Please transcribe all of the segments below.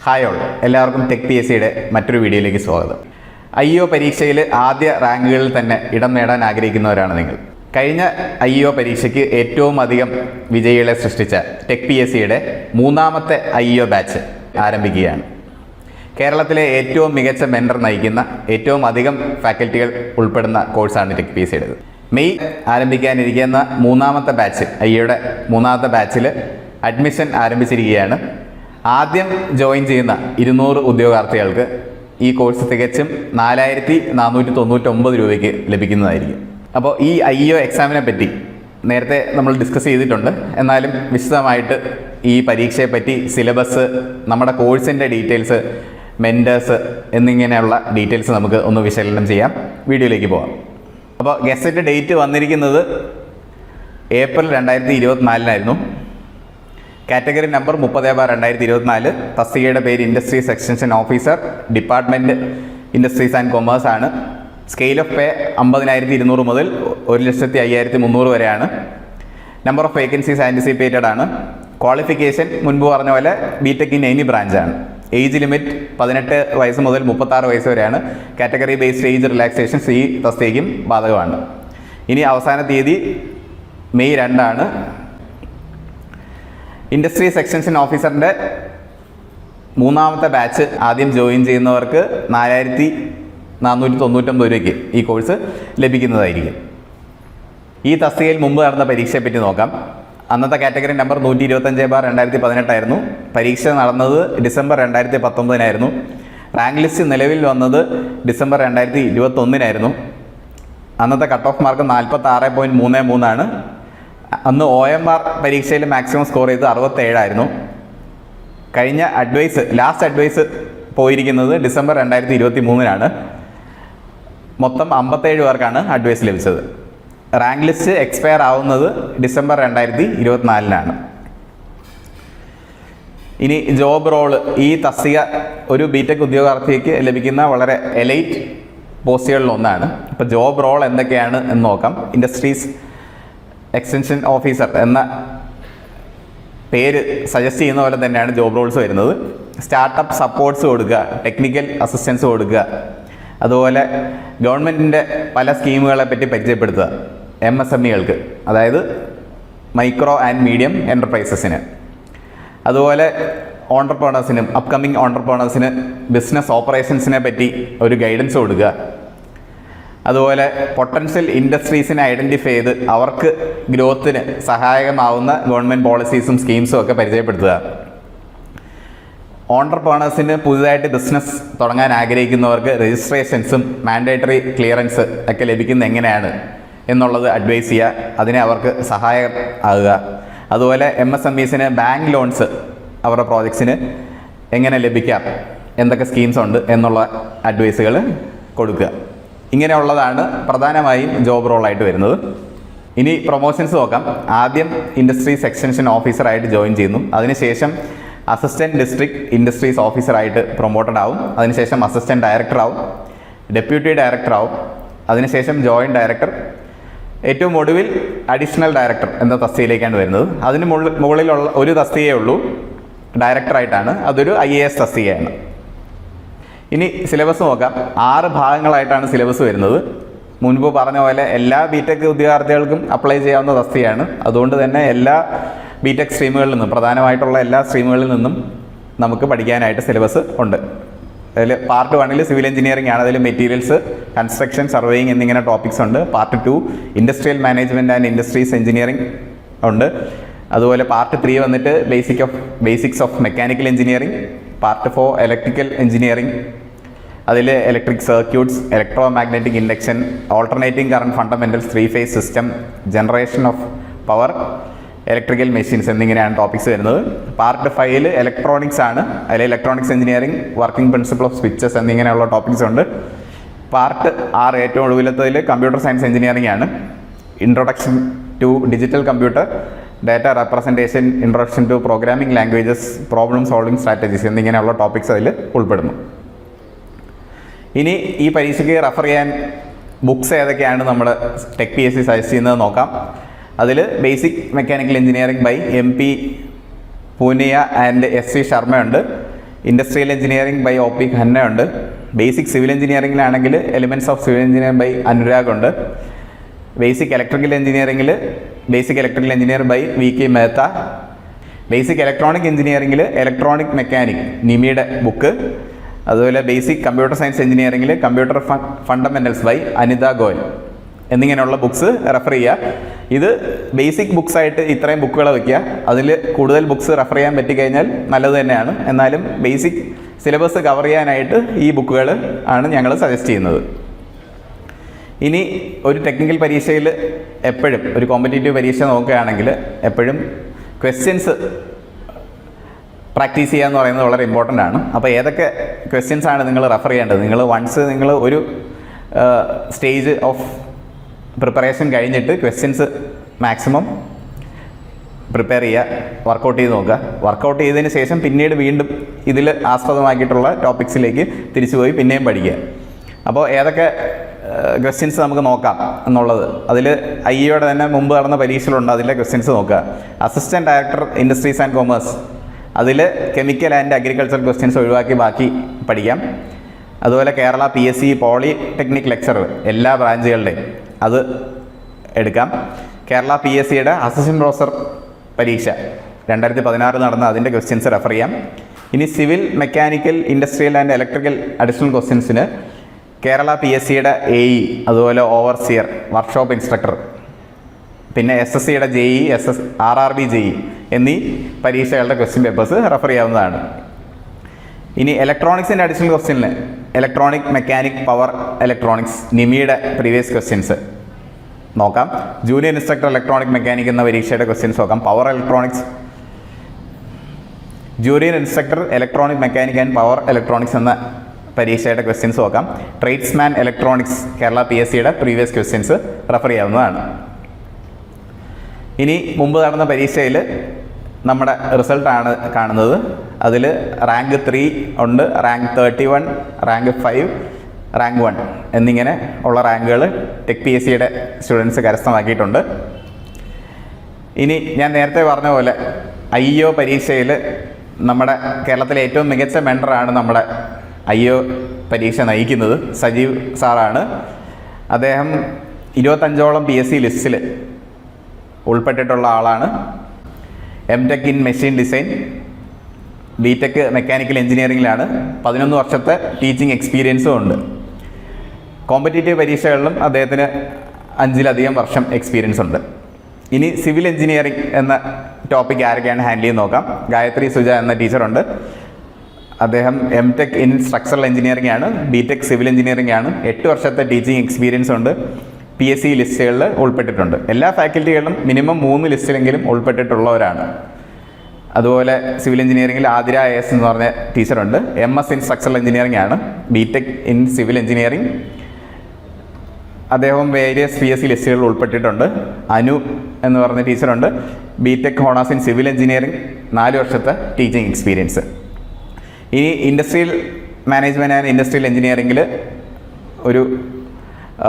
Hi all, എല്ലാവർക്കും tech P S സിയുടെ മറ്റൊരു വീഡിയോയിലേക്ക് സ്വാഗതം. IEO പരീക്ഷയിൽ ആദ്യ റാങ്കുകളിൽ തന്നെ ഇടം നേടാൻ ആഗ്രഹിക്കുന്നവരാണ് നിങ്ങൾ. കഴിഞ്ഞ IEO പരീക്ഷയ്ക്ക് ഏറ്റവും അധികം വിജയികളെ സൃഷ്ടിച്ച ടെക് പി എസ് സിയുടെ മൂന്നാമത്തെ IEO ബാച്ച് ആരംഭിക്കുകയാണ്. കേരളത്തിലെ ഏറ്റവും മികച്ച മെൻറ്റർ നയിക്കുന്ന ഏറ്റവും അധികം ഫാക്കൽറ്റികൾ ഉൾപ്പെടുന്ന കോഴ്സാണ് ടെക് പി എസ് സിയുടേത്. മെയ് ആരംഭിക്കാനിരിക്കുന്ന മൂന്നാമത്തെ ബാച്ച്, IEOയുടെ മൂന്നാമത്തെ ബാച്ചിൽ അഡ്മിഷൻ ആരംഭിച്ചിരിക്കുകയാണ്. ആദ്യം ജോയിൻ ചെയ്യുന്ന 200 ഉദ്യോഗാർത്ഥികൾക്ക് ഈ കോഴ്സ് തികച്ചും 4499 രൂപയ്ക്ക് ലഭിക്കുന്നതായിരിക്കും. അപ്പോൾ ഈ IEO എക്സാമിനെ പറ്റി നേരത്തെ നമ്മൾ ഡിസ്കസ് ചെയ്തിട്ടുണ്ട്. എന്നാലും വിശദമായിട്ട് ഈ പരീക്ഷയെ പറ്റി, സിലബസ്, നമ്മുടെ കോഴ്സിൻ്റെ ഡീറ്റെയിൽസ്, മെൻറ്റേഴ്സ് എന്നിങ്ങനെയുള്ള ഡീറ്റെയിൽസ് നമുക്ക് ഒന്ന് വിശകലനം ചെയ്യാം. വീഡിയോയിലേക്ക് പോകാം. അപ്പോൾ ഗസറ്റ് ഡേറ്റ് വന്നിരിക്കുന്നത് ഏപ്രിൽ 2024 കാറ്റഗറി നമ്പർ 30/2024. തസ്തികയുടെ പേര് industries extension officer, department industries and commerce ആണ്. സ്കെയിൽ ഓഫ് പേ 50,200 മുതൽ 1,05,300 വരെയാണ്. നമ്പർ ഓഫ് വേക്കൻസീസ് ആൻറ്റിസിപ്പേറ്റഡ് ആണ്. ക്വാളിഫിക്കേഷൻ മുൻപ് പറഞ്ഞ പോലെ BTech ഇൻ എനി ബ്രാഞ്ചാണ്. ഏജ് ലിമിറ്റ് 18 വയസ്സ് മുതൽ 36 വയസ്സ് വരെയാണ്. കാറ്റഗറി ബേസ്ഡ് ഏജ് റിലാക്സേഷൻസ് ഈ തസ്തികയ്ക്കും ബാധകമാണ്. ഇനി അവസാന തീയതി മെയ് 2 ആണ്. ഇൻഡസ്ട്രീസ് എക്സ്റ്റൻഷൻ ഓഫീസറിൻ്റെ മൂന്നാമത്തെ ബാച്ച് ആദ്യം ജോയിൻ ചെയ്യുന്നവർക്ക് 4,499 രൂപയ്ക്ക് ഈ കോഴ്സ് ലഭിക്കുന്നതായിരിക്കും. ഈ തസ്തികയിൽ മുമ്പ് നടന്ന പരീക്ഷയെ പറ്റി നോക്കാം. അന്നത്തെ കാറ്റഗറി നമ്പർ 125/2018 ആയിരുന്നു. പരീക്ഷ നടന്നത് ഡിസംബർ 2019 റാങ്ക് ലിസ്റ്റ് നിലവിൽ വന്നത് ഡിസംബർ 2021 അന്നത്തെ കട്ട് ഓഫ് മാർക്ക് 46.33 ആണ്. അന്ന് OMR പരീക്ഷയിൽ മാക്സിമം സ്കോർ ചെയ്ത് 67 കഴിഞ്ഞ ലാസ്റ്റ് അഡ്വൈസ് പോയിരിക്കുന്നത് ഡിസംബർ 2023 മൊത്തം 57 പേർക്കാണ് അഡ്വൈസ് ലഭിച്ചത്. റാങ്ക് ലിസ്റ്റ് എക്സ്പയർ ആവുന്നത് ഡിസംബർ 2024 ഇനി ജോബ് റോള്, ഈ തസ്തിക ഒരു BTech ഉദ്യോഗാർത്ഥിക്ക് ലഭിക്കുന്ന വളരെ എലൈറ്റ് പോസ്റ്റുകളിലൊന്നാണ്. ഇപ്പോൾ ജോബ് റോൾ എന്തൊക്കെയാണ് എന്ന് നോക്കാം. ഇൻഡസ്ട്രീസ് എക്സ്റ്റൻഷൻ ഓഫീസർ എന്ന പേര് സജസ്റ്റ് ചെയ്യുന്ന പോലെ തന്നെയാണ് ജോബ് റോൾസ് വരുന്നത്. സ്റ്റാർട്ടപ്പ് സപ്പോർട്ട്സ് കൊടുക്കുക, ടെക്നിക്കൽ അസിസ്റ്റൻസ് കൊടുക്കുക, അതുപോലെ ഗവൺമെൻറ്റിൻ്റെ പല സ്കീമുകളെ പറ്റി പരിചയപ്പെടുത്തുക MSMEകൾക്ക്, അതായത് മൈക്രോ ആൻഡ് മീഡിയം എൻ്റർപ്രൈസസിന്. അതുപോലെ ഓണ്ടർപ്രണേഴ്സിനും അപ്കമ്മിങ് ഓണ്ടർപ്രണേഴ്സിന് ബിസിനസ് ഓപ്പറേഷൻസിനെ പറ്റി ഒരു ഗൈഡൻസ് കൊടുക്കുക. അതുപോലെ പൊട്ടൻഷ്യൽ ഇൻഡസ്ട്രീസിനെ ഐഡൻറ്റിഫൈ ചെയ്ത് അവർക്ക് ഗ്രോത്തിന് സഹായകമാവുന്ന ഗവൺമെൻറ് പോളിസീസും സ്കീംസും ഒക്കെ പരിചയപ്പെടുത്തുക. ഓണ്ടർപ്രണേഴ്സിന് പുതുതായിട്ട് ബിസിനസ് തുടങ്ങാൻ ആഗ്രഹിക്കുന്നവർക്ക് രജിസ്ട്രേഷൻസും മാൻഡേറ്ററി ക്ലിയറൻസ് ഒക്കെ ലഭിക്കുന്നത് എങ്ങനെയാണ് എന്നുള്ളത് അഡ്വൈസ് ചെയ്യുക, അതിനെ അവർക്ക് സഹായം ആകുക. അതുപോലെ MSMEസിന് ബാങ്ക് ലോൺസ് അവരുടെ പ്രോജക്ട്സിന് എങ്ങനെ ലഭിക്കാം, എന്തൊക്കെ സ്കീംസ് ഉണ്ട് എന്നുള്ള അഡ്വൈസുകൾ കൊടുക്കുക. ഇങ്ങനെയുള്ളതാണ് പ്രധാനമായും ജോബ് റോളായിട്ട് വരുന്നത്. ഇനി പ്രൊമോഷൻസ് നോക്കാം. ആദ്യം ഇൻഡസ്ട്രീസ് എക്സ്റ്റൻഷൻ ഓഫീസറായിട്ട് ജോയിൻ ചെയ്യുന്നു. അതിനുശേഷം അസിസ്റ്റൻറ്റ് ഡിസ്ട്രിക്ട് ഇൻഡസ്ട്രീസ് ഓഫീസറായിട്ട് പ്രൊമോട്ടഡ് ആവും. അതിനുശേഷം അസിസ്റ്റൻറ്റ് ഡയറക്ടർ ആവും, ഡെപ്യൂട്ടി ഡയറക്ടർ ആവും, അതിനുശേഷം ജോയിൻറ്റ് ഡയറക്ടർ, ഏറ്റവും ഒടുവിൽ അഡീഷണൽ ഡയറക്ടർ എന്ന തസ്തികയിലേക്കാണ് വരുന്നത്. അതിന് മുകളിലുള്ള ഒരു തസ്തികയേ ഉള്ളൂ, ഡയറക്ടറായിട്ടാണ്. അതൊരു IAS തസ്തികയാണ്. ഇനി സിലബസ് നോക്കാം. 6 ഭാഗങ്ങളായിട്ടാണ് സിലബസ് വരുന്നത്. മുൻപ് പറഞ്ഞ പോലെ എല്ലാ BTech ഉദ്യോഗാർത്ഥികൾക്കും അപ്ലൈ ചെയ്യാവുന്ന തസ്തികയാണ്. അതുകൊണ്ട് തന്നെ എല്ലാ BTech സ്ട്രീമുകളിൽ നിന്നും, പ്രധാനമായിട്ടുള്ള എല്ലാ സ്ട്രീമുകളിൽ നിന്നും നമുക്ക് പഠിക്കാനായിട്ട് സിലബസ് ഉണ്ട്. അതിൽ പാർട്ട് 1 സിവിൽ എഞ്ചിനീയറിംഗ് ആണ്. അതിൽ മെറ്റീരിയൽസ്, കൺസ്ട്രക്ഷൻ, സർവേയിങ് എന്നിങ്ങനെ ടോപ്പിക്സ് ഉണ്ട്. Part 2 industrial management and industries engineering ഉണ്ട്. അതുപോലെ പാർട്ട് 3 വന്നിട്ട് basics of mechanical engineering. Part 4 electrical engineering. അതിൽ electric circuits, electromagnetic induction, alternating current fundamentals, 3-phase system, generation of power, electrical machines എന്നിങ്ങനെയാണ് topics വരുന്നത്. Part 5 electronics ആണ്. അതിൽ electronics engineering, working principle of switches എന്നിങ്ങനെയുള്ള topics ഉണ്ട്. Part 6 ഏറ്റവും ഒടുവിലത്തതിൽ computer science engineering ആണ്. Introduction to digital computer, data representation, introduction to programming languages, problem solving strategies എന്നിങ്ങനെയുള്ള ടോപ്പിക്സ് അതിൽ ഉൾപ്പെടുന്നു. ഇനി ഈ പരീക്ഷയ്ക്ക് റെഫർ ചെയ്യാൻ ബുക്സ് ഏതൊക്കെയാണ് നമ്മൾ ടെക് പി എസ് സി സജസ്റ്റ് ചെയ്യുന്നത് നോക്കാം. അതിൽ basic mechanical engineering by MP Poonia and SV Sharma ഉണ്ട്. Industrial engineering by O P Khanna ഉണ്ട്. ബേസിക് സിവിൽ എഞ്ചിനീയറിംഗിലാണെങ്കിൽ elements of civil engineering by Anurag ഉണ്ട്. ബേസിക് ഇലക്ട്രിക്കൽ എഞ്ചിനീയറിംഗിൽ basic electrical engineer by V K Mehta. Basic electronic എഞ്ചിനീയറിംഗിൽ electronic mechanic നിമിയുടെ book. അതുപോലെ basic computer science എഞ്ചിനീയറിംഗിൽ computer fundamentals by Anita Goyal എന്നിങ്ങനെയുള്ള books refer ചെയ്യുക. ഇത് ബേസിക് ബുക്സ് ആയിട്ട് ഇത്രയും ബുക്കുകൾ വയ്ക്കുക. അതിൽ കൂടുതൽ ബുക്സ് റെഫർ ചെയ്യാൻ പറ്റിക്കഴിഞ്ഞാൽ നല്ലത് തന്നെയാണ്. എന്നാലും ബേസിക് സിലബസ് കവർ ചെയ്യാനായിട്ട് ഈ ബുക്കുകൾ ആണ് ഞങ്ങൾ സജസ്റ്റ് ചെയ്യുന്നത്. ഇനി ഒരു ടെക്നിക്കൽ പരീക്ഷയിൽ എപ്പോഴും ഒരു കോമ്പറ്റേറ്റീവ് പരീക്ഷ നോക്കുകയാണെങ്കിൽ എപ്പോഴും ക്വസ്റ്റ്യൻസ് പ്രാക്ടീസ് ചെയ്യുക എന്ന് പറയുന്നത് വളരെ ഇമ്പോർട്ടൻ്റ് ആണ്. അപ്പോൾ ഏതൊക്കെ ക്വസ്റ്റ്യൻസ് ആണ് നിങ്ങൾ റെഫർ ചെയ്യേണ്ടത്? നിങ്ങൾ ഒരു സ്റ്റേജ് ഓഫ് പ്രിപ്പറേഷൻ കഴിഞ്ഞിട്ട് ക്വസ്റ്റ്യൻസ് മാക്സിമം പ്രിപ്പയർ ചെയ്യുക, വർക്കൗട്ട് ചെയ്ത് നോക്കുക. വർക്കൗട്ട് ചെയ്തതിന് ശേഷം പിന്നീട് വീണ്ടും ഇതിൽ ആസ്പദമാക്കിയിട്ടുള്ള ടോപ്പിക്സിലേക്ക് തിരിച്ചുപോയി പിന്നെയും പഠിക്കുക. അപ്പോൾ ഏതൊക്കെ ക്വസ്റ്റ്യൻസ് നമുക്ക് നോക്കാം എന്നുള്ളത് അതിൽ ഐയുടെ തന്നെ മുമ്പ് നടന്ന പരീക്ഷയിലുണ്ട്. അതിലെ ക്വസ്റ്റ്യൻസ് നോക്കുക. Assistant director industries and commerce, അതിൽ കെമിക്കൽ ആൻഡ് അഗ്രികൾച്ചർ ക്വസ്റ്റ്യൻസ് ഒഴിവാക്കി ബാക്കി പഠിക്കാം. അതുപോലെ കേരള PSC പോളിടെക്നിക് ലെക്ചർ എല്ലാ ബ്രാഞ്ചുകളുടെയും അത് എടുക്കാം. കേരള PSCയുടെ അസിസ്റ്റൻറ്റ് പ്രൊഫസർ പരീക്ഷ 2016 നടന്ന അതിൻ്റെ ക്വസ്റ്റ്യൻസ് റെഫർ ചെയ്യാം. ഇനി civil, mechanical, industrial and electrical additional ക്വസ്റ്റ്യൻസിന് കേരള PSCയുടെ AE, അതുപോലെ ഓവർസിയർ, വർക്ക്ഷോപ്പ് ഇൻസ്ട്രക്ടർ, പിന്നെ SSCയുടെ JE, RRB JE എന്നീ പരീക്ഷകളുടെ ക്വസ്റ്റ്യൻ പേപ്പേഴ്സ് റെഫർ ചെയ്യാവുന്നതാണ്. ഇനി ഇലക്ട്രോണിക്സിൻ്റെ അഡീഷണൽ ക്വസ്റ്റ്യനിൽ ഇലക്ട്രോണിക്, മെക്കാനിക്, പവർ ഇലക്ട്രോണിക്സ് നിമിയുടെ പ്രീവിയസ് ക്വസ്റ്റ്യൻസ് നോക്കാം. ജൂനിയർ ഇൻസ്ട്രക്ടർ ഇലക്ട്രോണിക് മെക്കാനിക് എന്ന പരീക്ഷയുടെ ക്വസ്റ്റ്യൻസ് നോക്കാം. Power electronics, junior instructor electronic mechanic and power electronics എന്ന പരീക്ഷയുടെ ക്വസ്റ്റ്യൻസ് നോക്കാം. ട്രേഡ്സ്മാൻ ഇലക്ട്രോണിക്സ് കേരള PSCയുടെ പ്രീവിയസ് ക്വസ്റ്റ്യൻസ് റെഫർ ചെയ്യാവുന്നതാണ്. ഇനി മുമ്പ് നടന്ന പരീക്ഷയിൽ നമ്മുടെ റിസൾട്ടാണ് കാണുന്നത്. അതിൽ റാങ്ക് 3 ഉണ്ട്, റാങ്ക് 31, റാങ്ക് 5, റാങ്ക് 1 എന്നിങ്ങനെ ഉള്ള റാങ്കുകൾ ടെക് PSCയുടെ സ്റ്റുഡൻസ് കരസ്ഥമാക്കിയിട്ടുണ്ട്. ഇനി ഞാൻ നേരത്തെ പറഞ്ഞ പോലെ IO പരീക്ഷയിൽ നമ്മുടെ കേരളത്തിലെ ഏറ്റവും മികച്ച മെൻറ്ററാണ് നമ്മുടെ IO പരീക്ഷ നയിക്കുന്നത് സജീവ് സാറാണ്. അദ്ദേഹം 25ഓളം PSC ലിസ്റ്റിൽ ഉൾപ്പെട്ടിട്ടുള്ള ആളാണ്. MTech in machine design, BTech mechanical എഞ്ചിനീയറിംഗിലാണ്. 11 വർഷത്തെ ടീച്ചിങ് എക്സ്പീരിയൻസും ഉണ്ട്. കോമ്പറ്റേറ്റീവ് പരീക്ഷകളിലും അദ്ദേഹത്തിന് 5-ലധികം വർഷം എക്സ്പീരിയൻസ് ഉണ്ട്. ഇനി സിവിൽ എഞ്ചിനീയറിംഗ് എന്ന ടോപ്പിക് ആരൊക്കെയാണ് ഹാൻഡിൽ ചെയ്ത് നോക്കാം. ഗായത്രി സുജ എന്ന ടീച്ചറുണ്ട്. അദ്ദേഹം MTech ഇൻ സ്ട്രക്ചറൽ എഞ്ചിനീയറിംഗ് ആണ്, BTech സിവിൽ എഞ്ചിനീയറിംഗ് ആണ്. 8 വർഷത്തെ ടീച്ചിങ് എക്സ്പീരിയൻസ് ഉണ്ട്. PSC ലിസ്റ്റുകളിൽ ഉൾപ്പെട്ടിട്ടുണ്ട്. എല്ലാ ഫാക്കൽറ്റികളിലും മിനിമം 3 ലിസ്റ്റിലെങ്കിലും ഉൾപ്പെട്ടിട്ടുള്ളവരാണ്. അതുപോലെ സിവിൽ എഞ്ചിനീയറിംഗിൽ ആതിര AS എന്ന് പറഞ്ഞ ടീച്ചറുണ്ട്. MS ഇൻ സ്ട്രക്ചറൽ എഞ്ചിനീയറിംഗ് ആണ്, BTech ഇൻ സിവിൽ എഞ്ചിനീയറിംഗ്. അദ്ദേഹം വേരിയസ് PSC ലിസ്റ്റുകളിൽ ഉൾപ്പെട്ടിട്ടുണ്ട്. അനു എന്ന് പറഞ്ഞ ടീച്ചറുണ്ട്. BTech honours in civil engineering, 4 വർഷത്തെ ടീച്ചിങ് എക്സ്പീരിയൻസ്. ഇനി ഇൻഡസ്ട്രിയൽ മാനേജ്മെൻറ്റ് ആൻഡ് ഇൻഡസ്ട്രിയൽ എഞ്ചിനീയറിംഗിൽ ഒരു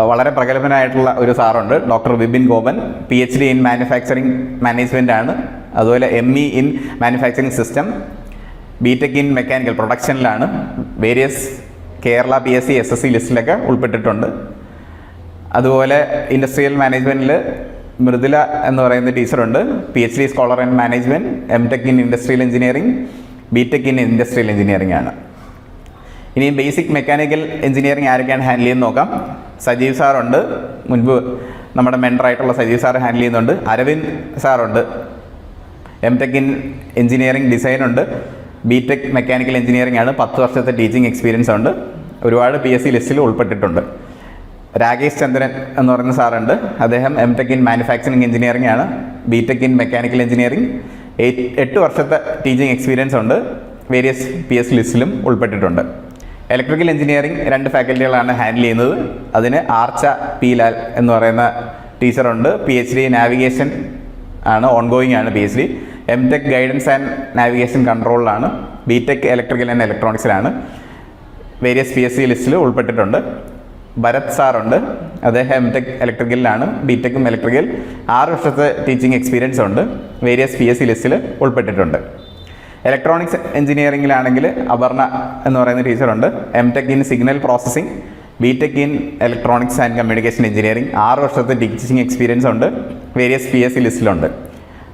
വളരെ പ്രഗത്ഭനായിട്ടുള്ള ഒരു സാറുണ്ട്, doctor Vipin Gopan. PhD in manufacturing management ആണ്. അതുപോലെ ME in manufacturing system, BTech in mechanical പ്രൊഡക്ഷനിലാണ്. വേരിയസ് കേരള PSC SSC ലിസ്റ്റിലൊക്കെ ഉൾപ്പെട്ടിട്ടുണ്ട്. അതുപോലെ ഇൻഡസ്ട്രിയൽ മാനേജ്മെൻറ്റിൽ മൃദുല എന്ന് പറയുന്ന ടീച്ചറുണ്ട്. PhD scholar in management, MTech in industrial engineering, BTech in industrial engineering ആണ്. ഇനി ബേസിക് മെക്കാനിക്കൽ എഞ്ചിനീയറിംഗ് ആരൊക്കെയാണ് ഹാൻഡിൽ ചെയ്യുന്നത് നോക്കാം. സജീവ് സാറുണ്ട്, മുൻപ് നമ്മുടെ മെൻറ്ററായിട്ടുള്ള സജീവ് സാർ ഹാൻഡിൽ ചെയ്യുന്നുണ്ട്. അരവിന്ദ് സാറുണ്ട്, MTech ഇൻ എഞ്ചിനീയറിംഗ് ഡിസൈൻ ഉണ്ട്. BTech മെക്കാനിക്കൽ എഞ്ചിനീയറിംഗ് ആണ്, 10 വർഷത്തെ ടീച്ചിങ് എക്സ്പീരിയൻസ് ഉണ്ട്. ഒരുപാട് PSC ലിസ്റ്റിൽ ഉൾപ്പെട്ടിട്ടുണ്ട്. രാകേഷ് ചന്ദ്രൻ എന്ന് പറയുന്ന സാറുണ്ട്. അദ്ദേഹം MTech ഇൻ മാനുഫാക്ചറിങ് എഞ്ചിനീയറിംഗ് ആണ്, BTech ഇൻ മെക്കാനിക്കൽ എഞ്ചിനീയറിംഗ്, 8 വർഷത്തെ ടീച്ചിങ് എക്സ്പീരിയൻസ് ഉണ്ട്. വേരിയസ് PSC ലിസ്റ്റിലും ഉൾപ്പെട്ടിട്ടുണ്ട്. ഇലക്ട്രിക്കൽ എഞ്ചിനീയറിംഗ് 2 ഫാക്കൽറ്റികളാണ് ഹാൻഡിൽ ചെയ്യുന്നത്. അതിന് ആർച്ച P ലാൽ എന്ന് പറയുന്ന ടീച്ചറുണ്ട്. PhD നാവിഗേഷൻ ആണ്, ഓൺഗോയിങ് ആണ് PhD. MTech guidance and navigation കൺട്രോളിലാണ്. BTech ഇലക്ട്രിക്കൽ ആൻഡ് ഇലക്ട്രോണിക്സിലാണ്. വേരിയസ് PSC ലിസ്റ്റിൽ ഉൾപ്പെട്ടിട്ടുണ്ട്. ഭരത് സാറുണ്ട്, അദ്ദേഹം MTech ഇലക്ട്രിക്കലിലാണ്, BTechും ഇലക്ട്രിക്കൽ, 6 വർഷത്തെ ടീച്ചിങ് എക്സ്പീരിയൻസ് ഉണ്ട്. വേരിയസ് PSC ലിസ്റ്റിൽ ഉൾപ്പെട്ടിട്ടുണ്ട്. ഇലക്ട്രോണിക്സ് എഞ്ചിനീയറിംഗിലാണെങ്കിൽ അപർണ എന്ന് പറയുന്ന ടീച്ചറുണ്ട്. MTech in signal processing, BTech in electronics and communication engineering, 6 വർഷത്തെ ടീച്ചിങ് എക്സ്പീരിയൻസ് ഉണ്ട്. വേരിയസ് PSC ലിസ്റ്റിലുണ്ട്.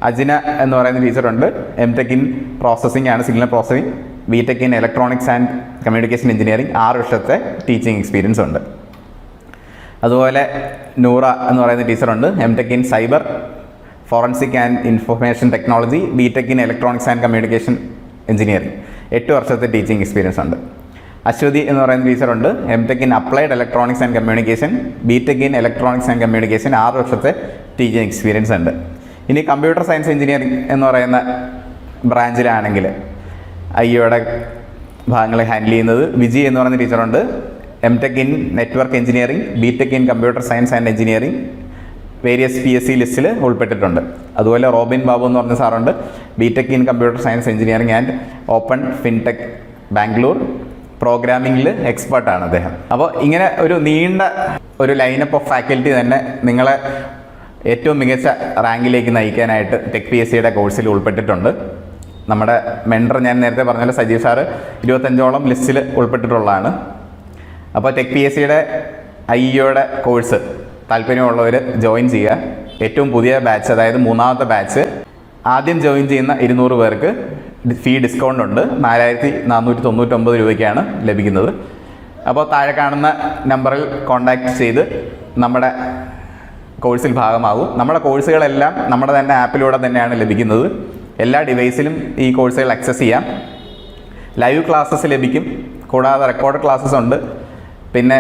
അജിന എന്ന് പറയുന്ന ടീച്ചറുണ്ട്. എംടെക് ഇൻ പ്രോസസ്സിംഗ് ആണ്, signal processing, BTech in electronics and communication engineering, 6 വർഷത്തെ ടീച്ചിങ് എക്സ്പീരിയൻസ് ഉണ്ട്. അതുപോലെ നൂറ എന്ന് പറയുന്ന ടീച്ചറുണ്ട്. MTech in cyber forensic and information technology, BTech in electronics and communication engineering, 8 വർഷത്തെ ടീച്ചിങ് എക്സ്പീരിയൻസ് ഉണ്ട്. അശ്വതി എന്ന് പറയുന്ന ടീച്ചറുണ്ട്. MTech in applied electronics and communication, BTech in electronics and communication, 6 വർഷത്തെ ടീച്ചിങ് എക്സ്പീരിയൻസ് ഉണ്ട്. ഇനി കമ്പ്യൂട്ടർ സയൻസ് എഞ്ചിനീയറിംഗ് എന്ന് പറയുന്ന ബ്രാഞ്ചിലാണെങ്കിൽ IOയുടെ ഭാഗങ്ങൾ ഹാൻഡിൽ ചെയ്യുന്നത് വിജി എന്ന് പറയുന്ന ടീച്ചറുണ്ട്. MTech in network engineering, BTech in computer science and engineering, various PSC ലിസ്റ്റിൽ ഉൾപ്പെട്ടിട്ടുണ്ട്. അതുപോലെ റോബിൻ ബാബു എന്ന് പറഞ്ഞ സാറുണ്ട്. BTech in computer science engineering and open fintech Bangalore, പ്രോഗ്രാമിംഗിൽ എക്സ്പേർട്ടാണ് അദ്ദേഹം. അപ്പോൾ ഇങ്ങനെ ഒരു നീണ്ട ഒരു ലൈനപ്പ് ഓഫ് ഫാക്കൽറ്റി തന്നെ നിങ്ങളെ ഏറ്റവും മികച്ച റാങ്കിലേക്ക് നയിക്കാനായിട്ട് ടെക് PSCയുടെ കോഴ്സിൽ ഉൾപ്പെട്ടിട്ടുണ്ട്. നമ്മുടെ മെൻറ്റർ ഞാൻ നേരത്തെ പറഞ്ഞ സജീവ് സാറ് 25ഓളം ലിസ്റ്റിൽ ഉൾപ്പെട്ടിട്ടുള്ളതാണ്. അപ്പോൾ ടെക് PSCയുടെ IOയുടെ കോഴ്സ് താല്പര്യമുള്ളവർ ജോയിൻ ചെയ്യുക. ഏറ്റവും പുതിയ ബാച്ച്, അതായത് 3ാമത്തെ ബാച്ച്, ആദ്യം ജോയിൻ ചെയ്യുന്ന 200 പേർക്ക് ഫീ ഡിസ്കൗണ്ട് ഉണ്ട്. 4499 രൂപയ്ക്കാണ് ലഭിക്കുന്നത്. അപ്പോൾ താഴെ കാണുന്ന നമ്പറിൽ കോൺടാക്റ്റ് ചെയ്ത് നമ്മുടെ കോഴ്സിൽ ഭാഗമാകും. നമ്മുടെ കോഴ്സുകളെല്ലാം നമ്മുടെ തന്നെ ആപ്പിലൂടെ തന്നെയാണ് ലഭിക്കുന്നത്. എല്ലാ ഡിവൈസിലും ഈ കോഴ്സുകൾ ആക്സസ് ചെയ്യാം. ലൈവ് ക്ലാസ്സസ് ലഭിക്കും. കൂടാതെ റെക്കോർഡ് ക്ലാസ്സസ് ഉണ്ട്. പിന്നെ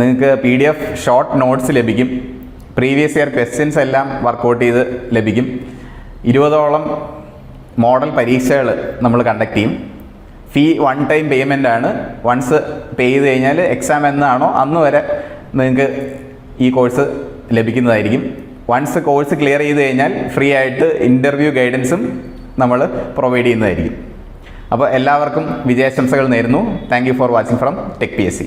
നിങ്ങൾക്ക് PDF ഷോർട്ട് നോട്ട്സ് ലഭിക്കും. പ്രീവിയസ് ഇയർ ക്വസ്റ്റ്യൻസ് എല്ലാം വർക്കൗട്ട് ചെയ്ത് ലഭിക്കും. 20ഓളം മോഡൽ പരീക്ഷകൾ നമ്മൾ കണ്ടക്ട് ചെയ്യും. ഫീ 1 ടൈം പേയ്മെൻ്റ് ആണ്. വൺസ് പേ ചെയ്ത് കഴിഞ്ഞാൽ എക്സാം എന്നാണോ അന്ന് വരെ നിങ്ങൾക്ക് ഈ കോഴ്സ് ലഭിക്കുന്നതായിരിക്കും. വൺസ് കോഴ്സ് ക്ലിയർ ചെയ്ത് കഴിഞ്ഞാൽ ഫ്രീ ആയിട്ട് ഇൻ്റർവ്യൂ ഗൈഡൻസും നമ്മൾ പ്രൊവൈഡ് ചെയ്യുന്നതായിരിക്കും. അപ്പോൾ എല്ലാവർക്കും വിജയാശംസകൾ നേരുന്നു. Thank you for watching from tech PSC.